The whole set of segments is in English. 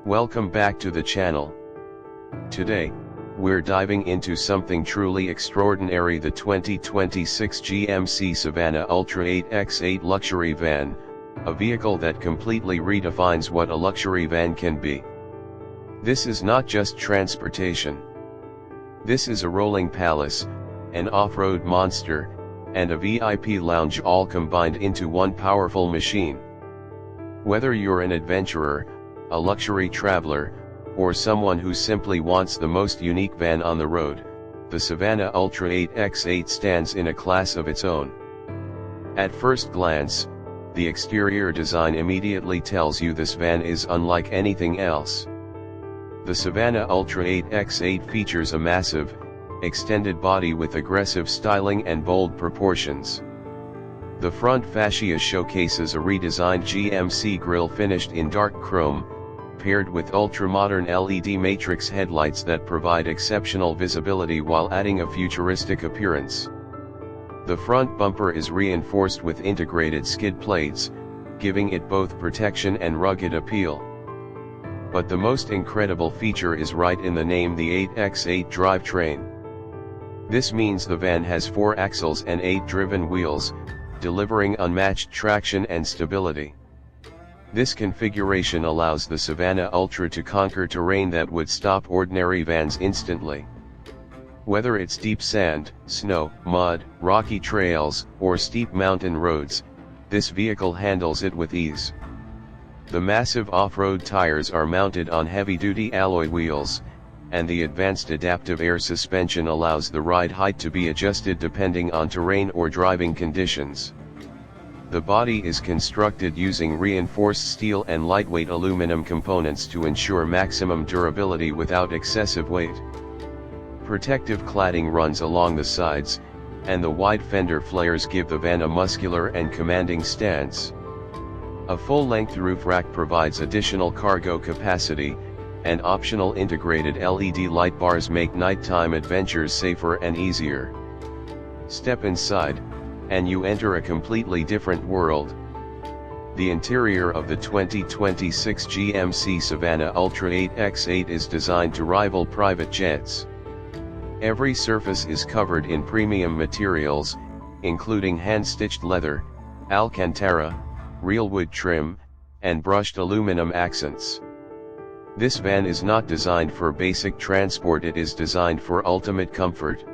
Welcome back to the channel. Today, we're diving into something truly extraordinary, the 2026 GMC Savana ULTRA 8x8 luxury van, a vehicle that completely redefines what a luxury van can be. This is not just transportation. This is a rolling palace, an off-road monster, and a VIP lounge all combined into one powerful machine. Whether you're an adventurer, a luxury traveler, or someone who simply wants the most unique van on the road, the Savana ULTRA 8x8 stands in a class of its own. At first glance, the exterior design immediately tells you this van is unlike anything else. The Savana ULTRA 8x8 features a massive, extended body with aggressive styling and bold proportions. The front fascia showcases a redesigned GMC grille finished in dark chrome, paired with ultra-modern LED matrix headlights that provide exceptional visibility while adding a futuristic appearance. The front bumper is reinforced with integrated skid plates, giving it both protection and rugged appeal. But the most incredible feature is right in the name, the 8x8 drivetrain. This means the van has 4 axles and 8 driven wheels, delivering unmatched traction and stability. This configuration allows the Savana ULTRA to conquer terrain that would stop ordinary vans instantly. Whether it's deep sand, snow, mud, rocky trails, or steep mountain roads, this vehicle handles it with ease. The massive off-road tires are mounted on heavy-duty alloy wheels, and the advanced adaptive air suspension allows the ride height to be adjusted depending on terrain or driving conditions. The body is constructed using reinforced steel and lightweight aluminum components to ensure maximum durability without excessive weight. Protective cladding runs along the sides, and the wide fender flares give the van a muscular and commanding stance. A full-length roof rack provides additional cargo capacity, and optional integrated LED light bars make nighttime adventures safer and easier. Step inside, and you enter a completely different world. The interior of the 2026 GMC Savana ULTRA 8x8 is designed to rival private jets. Every surface is covered in premium materials, including hand-stitched leather, Alcantara, real wood trim, and brushed aluminum accents. This van is not designed for basic transport, it is designed for ultimate comfort.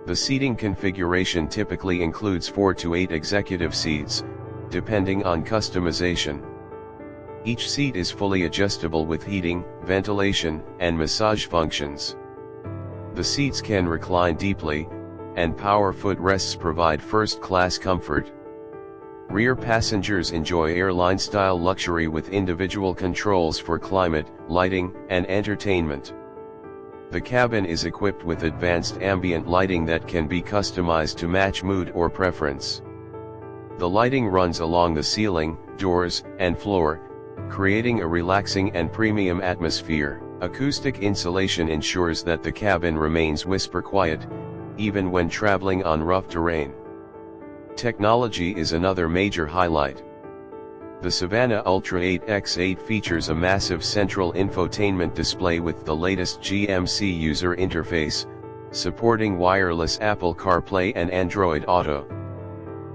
The seating configuration typically includes 4 to 8 executive seats, depending on customization. Each seat is fully adjustable with heating, ventilation, and massage functions. The seats can recline deeply, and power footrests provide first-class comfort. Rear passengers enjoy airline-style luxury with individual controls for climate, lighting, and entertainment. The cabin is equipped with advanced ambient lighting that can be customized to match mood or preference. The lighting runs along the ceiling, doors, and floor, creating a relaxing and premium atmosphere. Acoustic insulation ensures that the cabin remains whisper quiet, even when traveling on rough terrain. Technology is another major highlight. The Savana ULTRA 8x8 features a massive central infotainment display with the latest GMC user interface, supporting wireless Apple CarPlay and Android Auto.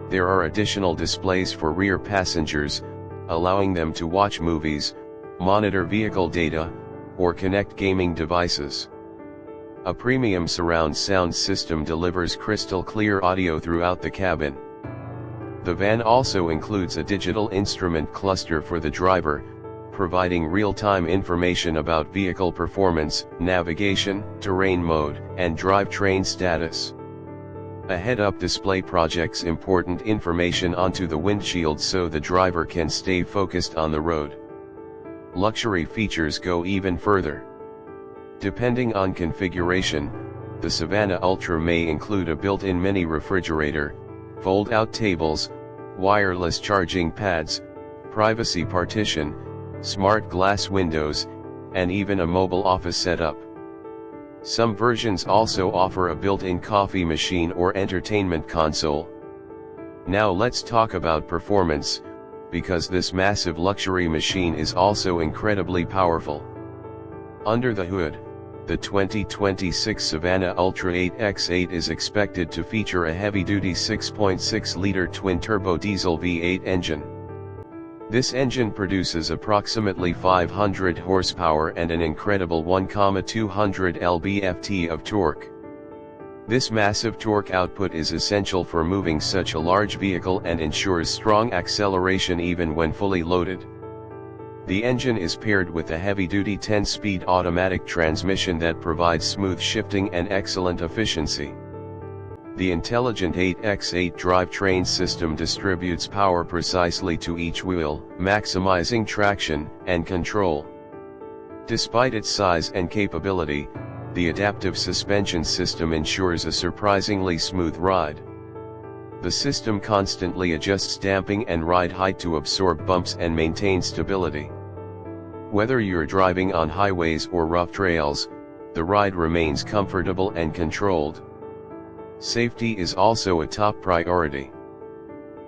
There are additional displays for rear passengers, allowing them to watch movies, monitor vehicle data, or connect gaming devices. A premium surround sound system delivers crystal clear audio throughout the cabin. The van also includes a digital instrument cluster for the driver, providing real-time information about vehicle performance, navigation, terrain mode, and drivetrain status. A head-up display projects important information onto the windshield so the driver can stay focused on the road. Luxury features go even further. Depending on configuration, the Savana ULTRA may include a built-in mini refrigerator, fold-out tables, wireless charging pads, privacy partition, smart glass windows, and even a mobile office setup. Some versions also offer a built-in coffee machine or entertainment console. Now let's talk about performance, because this massive luxury machine is also incredibly powerful. Under the hood, the 2026 Savana ULTRA 8x8 is expected to feature a heavy-duty 6.6-liter twin-turbo diesel V8 engine. This engine produces approximately 500 horsepower and an incredible 1,200 lb-ft of torque. This massive torque output is essential for moving such a large vehicle and ensures strong acceleration even when fully loaded. The engine is paired with a heavy-duty 10-speed automatic transmission that provides smooth shifting and excellent efficiency. The intelligent 8x8 drivetrain system distributes power precisely to each wheel, maximizing traction and control. Despite its size and capability, the adaptive suspension system ensures a surprisingly smooth ride. The system constantly adjusts damping and ride height to absorb bumps and maintain stability. Whether you're driving on highways or rough trails, the ride remains comfortable and controlled. Safety is also a top priority.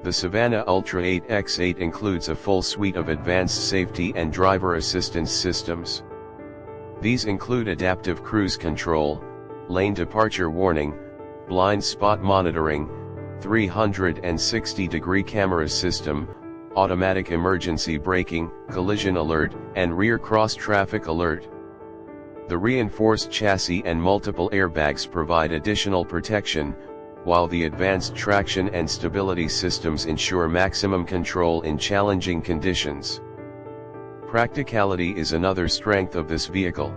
The Savana ULTRA 8x8 includes a full suite of advanced safety and driver assistance systems. These include adaptive cruise control, lane departure warning, blind spot monitoring, 360-degree camera system, automatic emergency braking, collision alert, and rear cross-traffic alert. The reinforced chassis and multiple airbags provide additional protection, while the advanced traction and stability systems ensure maximum control in challenging conditions. Practicality is another strength of this vehicle.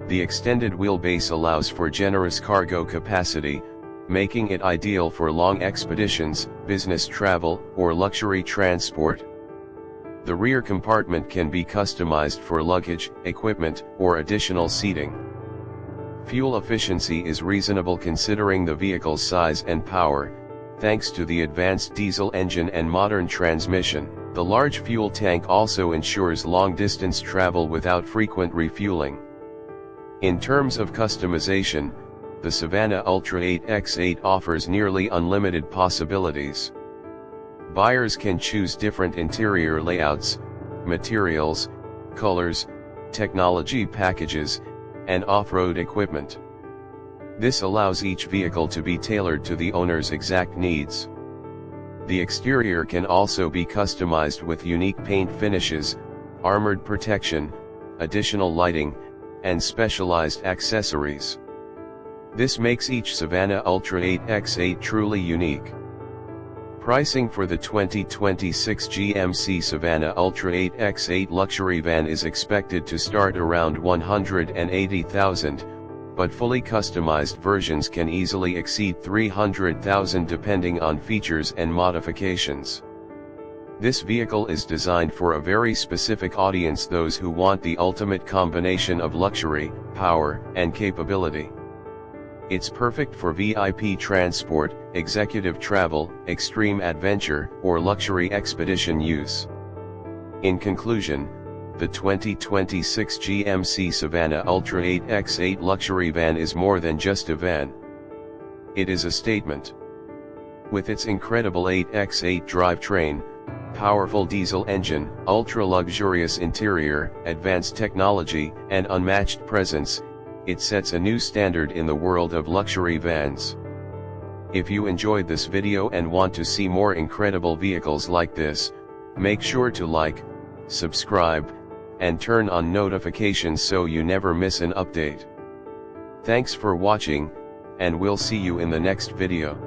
The extended wheelbase allows for generous cargo capacity, making it ideal for long expeditions, business travel, or luxury transport. The rear compartment can be customized for luggage, equipment, or additional seating. Fuel efficiency is reasonable considering the vehicle's size and power, thanks to the advanced diesel engine and modern transmission. The large fuel tank also ensures long-distance travel without frequent refueling. In terms of customization, the Savana ULTRA 8x8 offers nearly unlimited possibilities. Buyers can choose different interior layouts, materials, colors, technology packages, and off-road equipment. This allows each vehicle to be tailored to the owner's exact needs. The exterior can also be customized with unique paint finishes, armored protection, additional lighting, and specialized accessories. This makes each Savana ULTRA 8x8 truly unique. Pricing for the 2026 GMC Savana ULTRA 8x8 luxury van is expected to start around $180,000, but fully customized versions can easily exceed $300,000 depending on features and modifications. This vehicle is designed for a very specific audience: those who want the ultimate combination of luxury, power, and capability. It's perfect for VIP transport, executive travel, extreme adventure, or luxury expedition use. In conclusion, the 2026 GMC Savana ULTRA 8x8 luxury van is more than just a van. It is a statement. With its incredible 8x8 drivetrain, powerful diesel engine, ultra-luxurious interior, advanced technology, and unmatched presence, it sets a new standard in the world of luxury vans. If you enjoyed this video and want to see more incredible vehicles like this, make sure to like, subscribe, and turn on notifications so you never miss an update. Thanks for watching, and we'll see you in the next video.